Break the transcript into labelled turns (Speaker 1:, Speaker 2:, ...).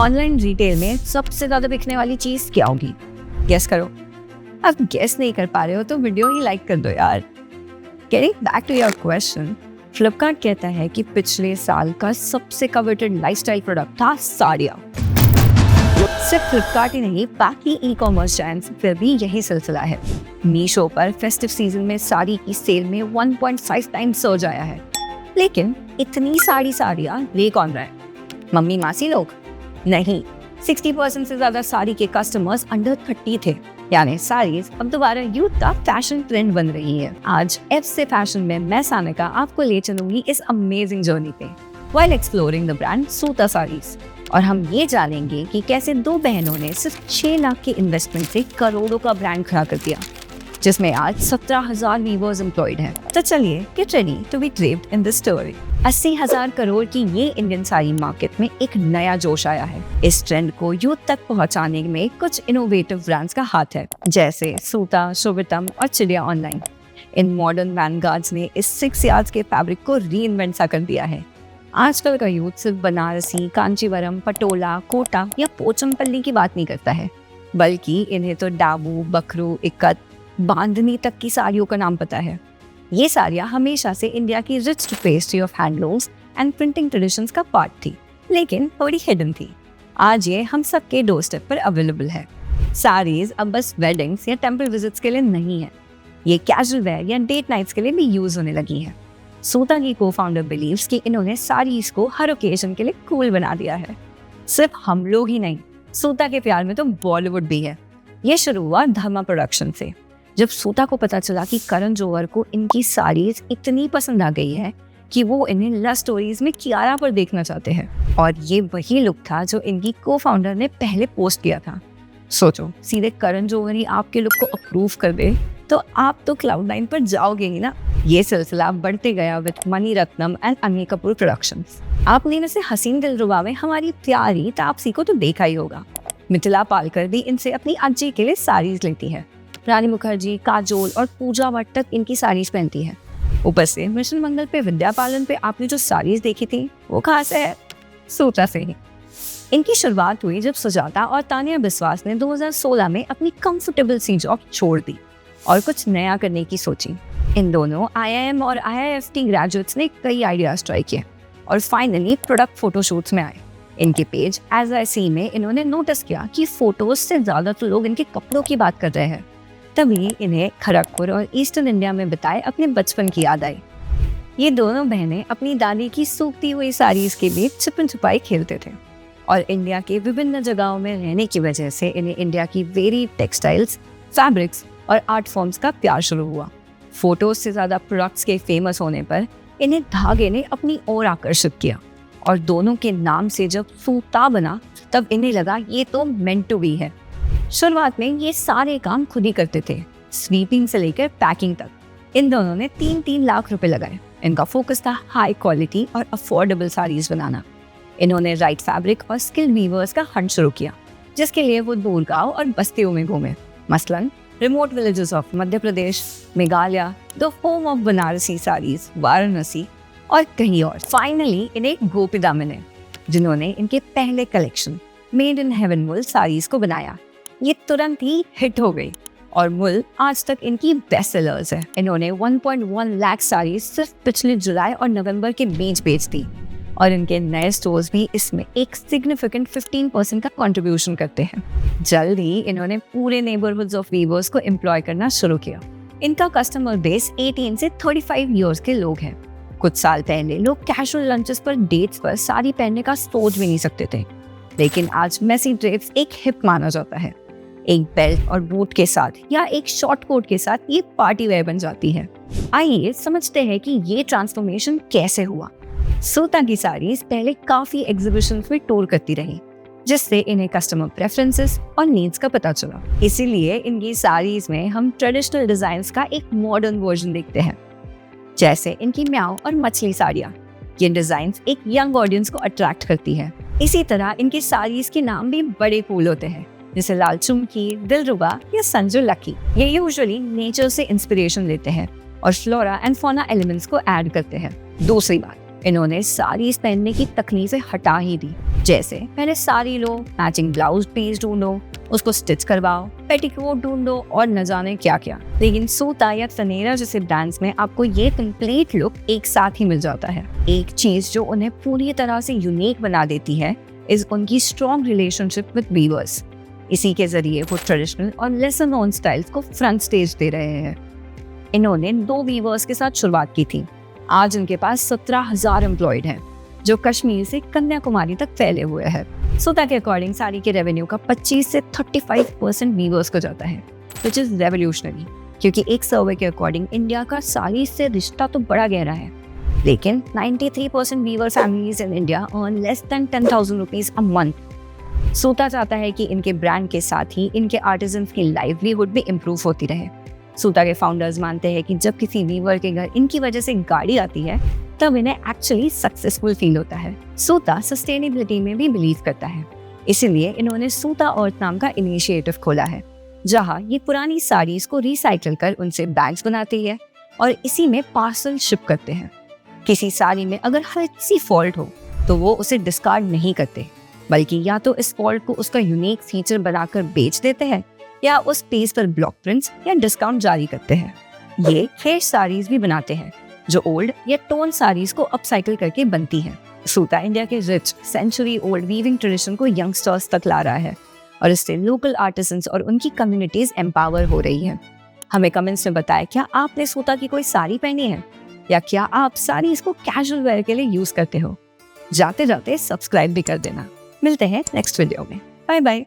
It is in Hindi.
Speaker 1: ऑनलाइन रिटेल में सबसे ज्यादा बिकने वाली चीज क्या होगी? गेस करो। अब गेस नहीं कर पा रहे हो तो वीडियो ही लाइक कर दो यार। Getting back to your question, Flipkart कहता है कि पिछले साल का सबसे कवेटेड लाइफस्टाइल प्रोडक्ट था साड़ियाँ। सिर्फ फ्लिपकार्ट ही नहीं, बाकी ई कॉमर्स जायंट्स पर भी यही सिलसिला है। मीशो पर फेस्टिव सीजन में साड़ी की सेल में 1.5 टाइम्स सर्ज आया है। लेकिन इतनी साड़ियाँ ले कौन रहा है? मम्मी मासी लोग? नहीं, 60% से ज्यादा साड़ी के कस्टमर्स अंडर 30 थे। यानी साड़ीज अब दोबारा यूथ का फैशन ट्रेंड बन रही है। आज एफ से फैशन में मैं सानिका आपको ले चलूंगी इस अमेजिंग जर्नी पे व्हाइल एक्सप्लोरिंग द ब्रांड सूता साड़ीज। और हम ये जानेंगे कि कैसे दो बहनों ने सिर्फ 6 लाख के इन्वेस्टमेंट से करोड़ों का ब्रांड खड़ा कर दिया, जिसमें आज 17,000 वीवर्स एम्प्लॉयड हैं। तो चलिए get ready to be draped in this story. 80,000 crore की ये इंडियन साड़ी मार्केट में एक नया जोश आया है। इस ट्रेंड को यूथ तक पहुंचाने में कुछ इनोवेटिव ब्रांड्स का हाथ है, जैसे सूता, शोभितम और चिड़िया ऑनलाइन। इन मॉडर्न वैनगार्ड्स ने इस 6 यार्ड्स के फैब्रिक को रीइन्वेंट सा कर दिया है। आजकल का यूथ सिर्फ बनारसी, कांचीवरम, पटोला, कोटा या पोचमपल्ली की बात नहीं करता है, बल्कि इन्हें तो डाबू, बकरू, इक्कत, बांधनी तक की साड़ियों का नाम पता है। ये साड़ियाँ हमेशा से इंडिया की rich pastry of handlooms and printing traditions का पार्ट थी, लेकिन थोड़ी हिडन थी। आज ये हम सबके डोर स्टेप पर अवेलेबल है। साड़ीज अब बस वेडिंग्स या टेंपल विजिट्स के लिए नहीं है, ये कैजुअल वेयर या डेट नाइट्स के लिए भी यूज होने लगी है। सूता की को-फाउंडर बिलीव्स कि इन्होंने साड़ीज को हर ओकेजन के लिए कूल बना दिया है। सिर्फ हम लोग ही नहीं, सूता के प्यार में तो बॉलीवुड भी है। ये शुरू हुआ धर्मा प्रोडक्शन से, जब सूता को पता चला कि करण जौहर को इनकी साड़ीज इतनी पसंद आ गई है कि वो इन्हें लव स्टोरीज में कियारा पर देखना चाहते हैं। और ये वही लुक था जो इनकी को-फाउंडर ने पहले पोस्ट किया था। सोचो, सीधे करण जौहर ही आपके लुक को अप्रूव कर दे तो आप तो क्लाउड 9 पर जाओगे ही ना। ये सिलसिला बढ़ते गया with Mani Ratnam and Anil Kapoor productions. आपने इनसे हसीन दिलरुबा में हमारी प्यारी तापसी को तो देखा ही होगा। मिथिला पालकर भी इनसे अपनी अज्जी के लिए साड़ीज लेती है। रानी मुखर्जी, काजोल और पूजा भट्ट तक इनकी साड़ीज पहनती है। ऊपर से मिशन मंगल पे, विद्या बालन पे आपने जो साड़ीज देखी थी वो खास है सूता से ही। इनकी शुरुआत हुई जब सुजाता और तानिया बिस्वास ने 2016 में अपनी कंफर्टेबल सी जॉब छोड़ दी और कुछ नया करने की सोची। इन दोनों IIM और IIFT ग्रेजुएट्स ने कई आइडियाज ट्राई किए और फाइनली प्रोडक्ट फोटोशूट्स में आए। इनके पेज एज आई सी में इन्होंने नोटिस किया कि फोटोज से ज्यादा तो लोग इनके कपड़ों की बात कर रहे हैं। तभी इन्हें खड़गपुर और ईस्टर्न इंडिया में बिताए अपने बचपन की याद आई। ये दोनों बहनें अपनी दादी की सूखती हुई साड़ीज के बीच छिपन छुपाई खेलते थे और इंडिया के विभिन्न जगहों में रहने की वजह से इन्हें इंडिया की वेरी टेक्सटाइल्स, फैब्रिक्स और आर्ट फॉर्म्स का प्यार शुरू हुआ। फोटोज से ज्यादा प्रोडक्ट्स के फेमस होने पर इन्हें धागे ने अपनी ओर आकर्षित किया और दोनों के नाम से जब सूता बना तब इन्हें लगा ये तो मेंट टू बी है। शुरुआत में ये सारे काम खुद ही करते थे, स्वीपिंग से लेकर पैकिंग तक। इन दोनों ने 3-3 लाख रुपए लगाए। इनका फोकस था हाई क्वालिटी और अफोर्डेबल साड़ीज बनाना। इन्होंने राइट फैब्रिक और स्किल्ड वीवर्स का हंट शुरू किया, जिसके लिए वो दूर गाँव और बस्तियों में घूमे, मसलन remote villages of Madhya Pradesh, Meghalaya, the home of Banarasi saris, Varanasi और कहीं और। फाइनली इन्हें गोपिदा मिले, जिन्होंने इनके पहले कलेक्शन मेड इन हेवन वुल साड़ीज को बनाया। ये तुरंत ही हिट हो गई और वुल आज तक इनकी बेस्ट सेलर्स है। इन्होंने 1.1 लाख साड़ीज सिर्फ पिछले जुलाई और नवंबर के बीच बेच दी और इनके नए स्टोर्स भी इसमें एक सिग्निफिकेंट 15% का कंट्रीब्यूशन करते हैं। जल्द ही इन्होंने पूरे नेबरहुड्स ऑफ वीवर्स को एम्प्लॉय करना शुरू किया। इनका कस्टमर बेस 18 से 35 इयर्स के लोग हैं। कुछ साल पहले लोग कैजुअल लंचेस पर, डेट्स पर साड़ी पहनने का सोच भी नहीं सकते थे, लेकिन आज मैसी ड्रेप्स एक हिप माना जाता है। एक बेल्ट और बूट के साथ या एक शॉर्ट कोट के साथ ये पार्टी वेयर बन जाती है। आइए समझते हैं कि ये ट्रांसफॉर्मेशन कैसे हुआ। सूता की साड़ीज पहले काफी एग्जीबिशंस में टूर करती रही, जिससे इन्हें कस्टमर प्रेफरेंसेस और नीड्स का पता चला। इसीलिए इनकी साड़ीज में हम ट्रेडिशनल डिजाइन्स का एक मॉडर्न वर्जन देखते हैं, जैसे इनकी म्याओ और मछली साड़ियाँ। ये डिजाइन्स एक यंग ऑडियंस को अट्रैक्ट करती है। इसी तरह इनकी साड़ीज के नाम भी बड़े कूल होते हैं, जैसे लाल चुमकी, दिलरुबा या संजू लकी। ये यूजुअली नेचर से इंस्पिरेशन लेते हैं और फ्लोरा एंड फौना एलिमेंट्स को ऐड करते हैं। दूसरी बात, इन्होंने साड़ीज पहनने की तकनीक से हटा ही दी। जैसे पहले साड़ी लो, मैचिंग ब्लाउज पीस ढूंढो, उसको स्टिच करवाओ, पेटीकोट ढूंढो और न जाने क्या क्या। लेकिन सूता या तनेरा जैसे ब्रांड्स में आपको ये कंप्लीट लुक एक साथ ही मिल जाता है। एक चीज जो उन्हें पूरी तरह से यूनिक बना देती है इज उनकी स्ट्रॉन्ग रिलेशनशिप विद वीवर्स। इसी के जरिए वो ट्रेडिशनल और लेसर नोन स्टाइल्स को फ्रंट स्टेज दे रहे हैं। इन्होंने 2 वीवर्स के साथ शुरुआत की थी। आज इनके पास 17,000 एम्प्लॉयड हैं, जो कश्मीर से कन्याकुमारी तक फैले हुए हैं। सूता के अकॉर्डिंग साड़ी के रेवेन्यू का 25 से 35% वीवर्स को जाता है, विच इज रेवोल्यूशनरी, क्योंकि एक सर्वे के अकॉर्डिंग इंडिया का साड़ी से रिश्ता तो बड़ा गहरा है, लेकिन 93% weaver families in India earn less than 10,000 rupees a month. Suta चाहता है कि इनके ब्रांड के साथ ही इनके आर्टिजन्स की लाइवलीहुड भी इम्प्रूव होती रहे। सूता के फाउंडर्स मानते हैं कि जब किसी वीवर के घर इनकी वजह से गाड़ी आती है तब इन्हें एक्चुअली सक्सेसफुल फील होता है। सूता सस्टेनेबिलिटी में भी बिलीव करता है, इसीलिए इन्होंने सूता अर्थ नाम का इनिशिएटिव खोला है, जहां ये पुरानी साड़ीज को रिसाइकिल कर उनसे बैग्स बनाती है और इसी में पार्सल शिप करते हैं। किसी साड़ी में अगर हल्की सी फॉल्ट हो तो वो उसे डिस्कार्ड नहीं करते, बल्कि या तो इस फॉल्ट को उसका यूनिक फीचर बनाकर बेच देते हैं या उस पीस पर ब्लॉक प्रिंट्स या डिस्काउंट जारी करते हैं। ये फ्रेश साड़ीज भी बनाते हैं जो ओल्ड या टोन साड़ीज को अपसाइकिल करके बनती हैं। सूता इंडिया के rich century old weaving tradition को यंगस्टर्स तक ला रहा है और इससे लोकल आर्टिसंस और उनकी कम्युनिटीज एम्पावर हो रही हैं। हमें कमेंट्स में बताएं, क्या आपने सूता की कोई साड़ी पहनी है या क्या आप साड़ी इसको कैजुअल वेयर के लिए यूज करते हो। जाते जाते सब्सक्राइब भी कर देना। मिलते हैं नेक्स्ट वीडियो में। Bye bye.